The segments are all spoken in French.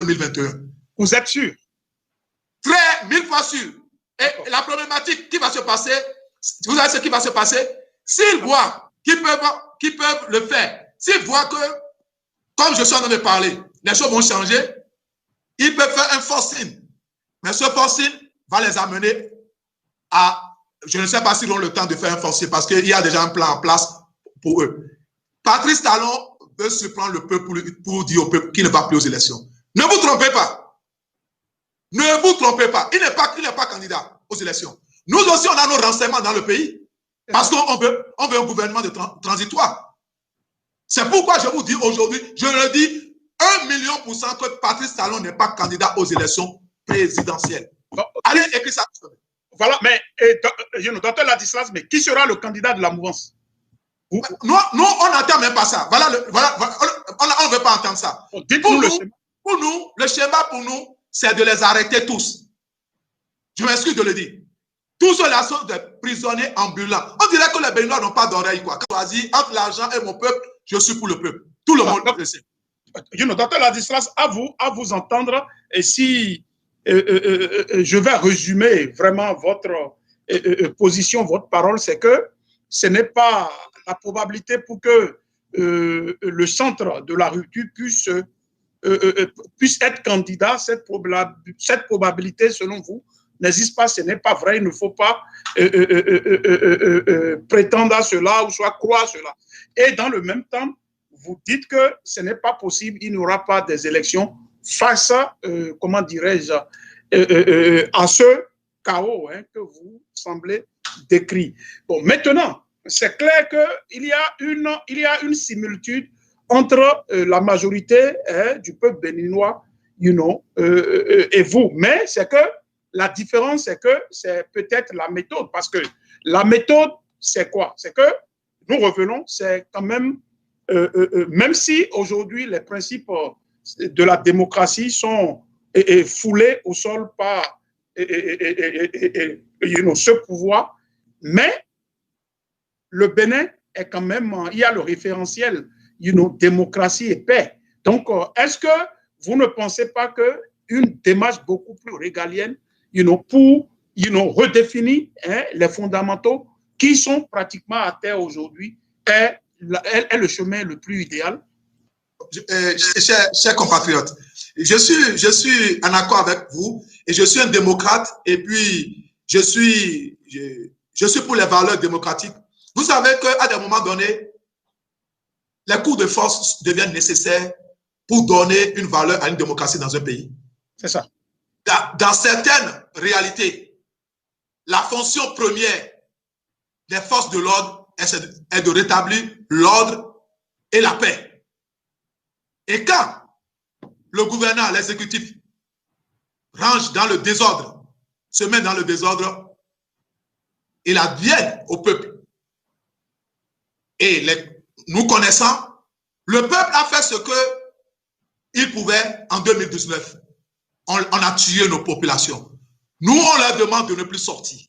2021. Vous êtes sûr? Très, 1000 fois sûr. Et la problématique qui va se passer, vous savez ce qui va se passer? S'ils voient qu'ils peuvent le faire, s'ils voient que, comme je suis en train de parler, les choses vont changer, ils peuvent faire un forcing. Mais ce forcing va les amener à, je ne sais pas s'ils ont le temps de faire un forcing parce qu'il y a déjà un plan en place pour eux. Patrice Talon veut surprendre le peuple pour dire au peuple qu'il ne va plus aux élections. Ne vous trompez pas. Ne vous trompez pas. Il n'est pas candidat aux élections. Nous aussi, on a nos renseignements dans le pays. Parce qu'on veut un gouvernement de transitoire. C'est pourquoi je vous dis aujourd'hui, je le dis, 1 000 000% que Patrice Talon n'est pas candidat aux élections présidentielles. Allez, écrire ça. Voilà, mais, docteur Ladislas, mais qui sera le candidat de la mouvance? Nous, on n'entend même pas ça. Voilà, on ne veut pas entendre ça. Pour nous, le schéma pour nous, c'est de les arrêter tous. Je m'excuse de le dire. Tous ceux-là sont des prisonniers ambulants. On dirait que les Béninois n'ont pas d'oreille, quoi. Quand on dit entre l'argent et mon peuple, je suis pour le peuple. Tout le monde le sait. Docteur Ladislas, à vous entendre, et si je vais résumer vraiment votre position, votre parole, c'est que ce n'est pas la probabilité pour que le centre de la rupture puisse être candidat. Cette probabilité, selon vous, n'existe pas, ce n'est pas vrai, il ne faut pas prétendre à cela ou soit croire cela. Et dans le même temps, vous dites que ce n'est pas possible, il n'y aura pas des élections face, comment dirais-je, à ce chaos que vous semblez décrire. Bon, maintenant, c'est clair qu'il y a une similitude entre la majorité du peuple béninois, et vous. Mais c'est que la différence, c'est que c'est peut-être la méthode. Parce que la méthode, c'est quoi? C'est que, nous revenons, c'est quand même, même si aujourd'hui les principes de la démocratie sont foulés au sol par ce pouvoir, mais le Bénin est quand même, il y a le référentiel, démocratie et paix. Donc, est-ce que vous ne pensez pas qu'une démarche beaucoup plus régalienne, pour, redéfinir les fondamentaux qui sont pratiquement à terre aujourd'hui, est le chemin le plus idéal? Chers compatriotes, je suis en accord avec vous et je suis un démocrate et puis je suis pour les valeurs démocratiques. Vous savez qu'à des moments donnés, les coups de force deviennent nécessaires pour donner une valeur à une démocratie dans un pays. C'est ça. Dans certaines réalités, la fonction première des forces de l'ordre est de rétablir l'ordre et la paix. Et quand le gouvernement, l'exécutif, range dans le désordre, se met dans le désordre, il advient au peuple. Et nous connaissons, le peuple a fait ce qu'il pouvait en 2019. On a tué nos populations. Nous, on leur demande de ne plus sortir.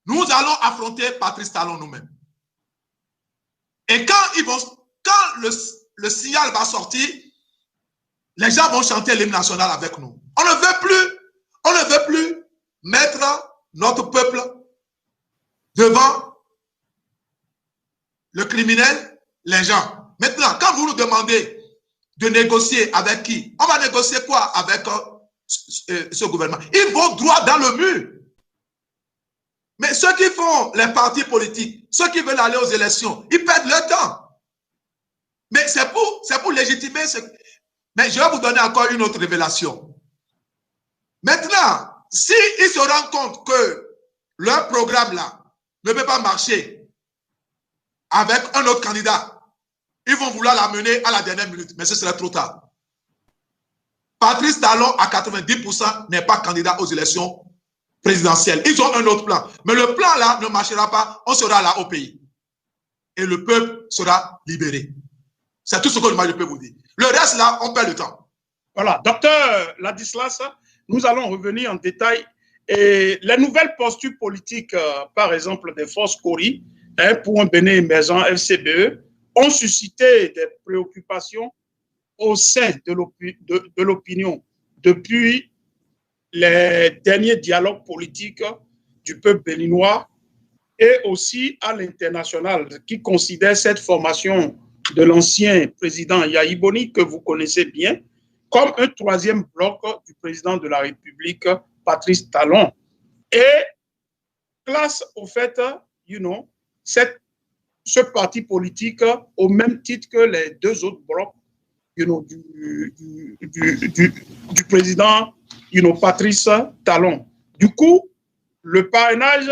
Nous allons affronter Patrice Talon nous-mêmes. Et quand le signal va sortir, les gens vont chanter l'hymne national avec nous. On ne veut plus mettre notre peuple devant le criminel, les gens. Maintenant, quand vous nous demandez de négocier avec qui, on va négocier quoi avec ce gouvernement? Ils vont droit dans le mur. Mais ceux qui font les partis politiques, ceux qui veulent aller aux élections, ils perdent leur temps. Mais c'est pour légitimer ce... Mais je vais vous donner encore une autre révélation. Maintenant, s'ils se rendent compte que leur programme-là ne peut pas marcher avec un autre candidat, ils vont vouloir l'amener à la dernière minute, mais ce serait trop tard. Patrice Talon, à 90%, n'est pas candidat aux élections présidentielles. Ils ont un autre plan. Mais le plan là ne marchera pas, on sera là au pays. Et le peuple sera libéré. C'est tout ce que je peux vous dire. Le reste là, on perd le temps. Voilà, docteur Ladislas, nous allons revenir en détail. Et les nouvelles postures politiques, par exemple des forces Kori, pour un Bénin émergent, FCBE, ont suscité des préoccupations au sein de l'opinion depuis les derniers dialogues politiques du peuple béninois et aussi à l'international qui considère cette formation de l'ancien président Yahi Boni, que vous connaissez bien, comme un troisième bloc du président de la République, Patrice Talon, et classe au fait, ce parti politique au même titre que les deux autres blocs du président Patrice Talon. Du coup, le parrainage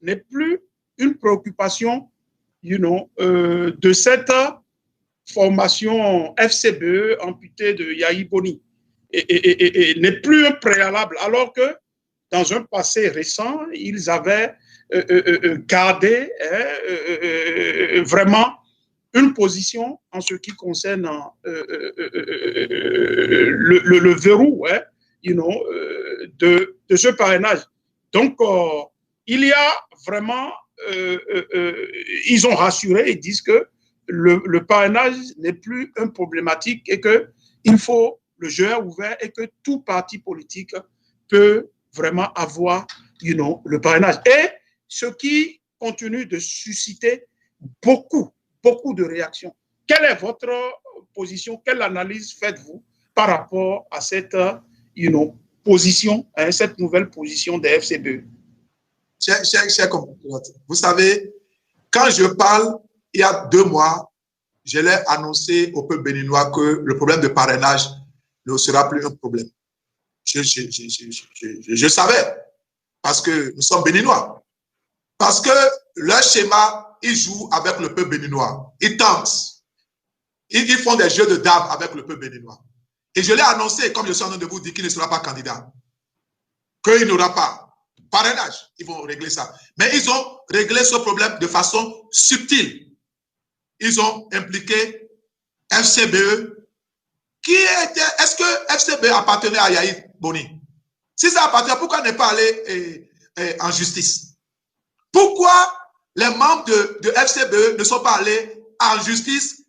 n'est plus une préoccupation de cette formation FCBE amputée de Yahi Boni et n'est plus un préalable, alors que dans un passé récent, ils avaient gardé vraiment une position en ce qui concerne le verrou de ce parrainage. Donc, il y a vraiment, ils ont rassuré et disent que le parrainage n'est plus une problématique et qu'il faut le jeu est ouvert et que tout parti politique peut vraiment avoir le parrainage. Et ce qui continue de susciter beaucoup de réactions. Quelle est votre position? Quelle analyse faites-vous par rapport à cette position, cette nouvelle position des FCBE? Chers compatriotes, vous savez, quand je parle, il y a 2 mois, je l'ai annoncé au peuple béninois que le problème de parrainage ne sera plus un problème. Je savais, parce que nous sommes béninois. Parce que leur schéma, ils jouent avec le peuple béninois. Ils tentent. Ils font des jeux de dames avec le peuple béninois. Et je l'ai annoncé, comme je suis en train de vous dire, qu'il ne sera pas candidat. Qu'il n'y aura pas parrainage. Ils vont régler ça. Mais ils ont réglé ce problème de façon subtile. Ils ont impliqué FCBE. Est-ce que FCBE appartenait à Yahi Boni? Si ça appartenait, pourquoi ne pas aller en justice? Pourquoi les membres de FCBE ne sont pas allés en justice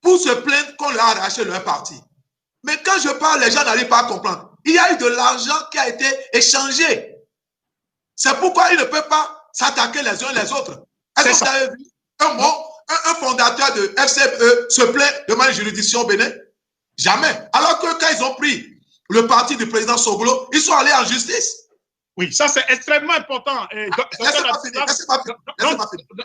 pour se plaindre qu'on leur a arraché leur parti? Mais quand je parle, les gens n'arrivent pas à comprendre. Il y a eu de l'argent qui a été échangé. C'est pourquoi ils ne peuvent pas s'attaquer les uns les autres. Est-ce que vous avez vu un fondateur de FCBE se plaint devant une juridiction au Bénin? Jamais. Alors que quand ils ont pris le parti du président Soglo, ils sont allés en justice. Oui, ça c'est extrêmement important.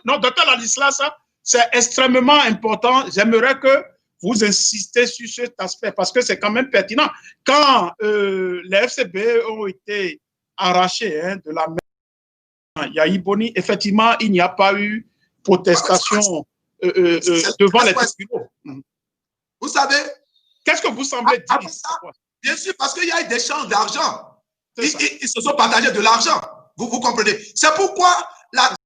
Docteur Ladislas, c'est extrêmement important. J'aimerais que vous insistez sur cet aspect parce que c'est quand même pertinent. Quand les FCBE ont été arrachés de la main Yahi Boni, effectivement, il n'y a pas eu protestation devant les tribunaux. Vous savez, qu'est-ce que vous semblez dire? Bien sûr, parce qu'il y a eu des échanges d'argent. Ils se sont partagés de l'argent. Vous comprenez? C'est pourquoi la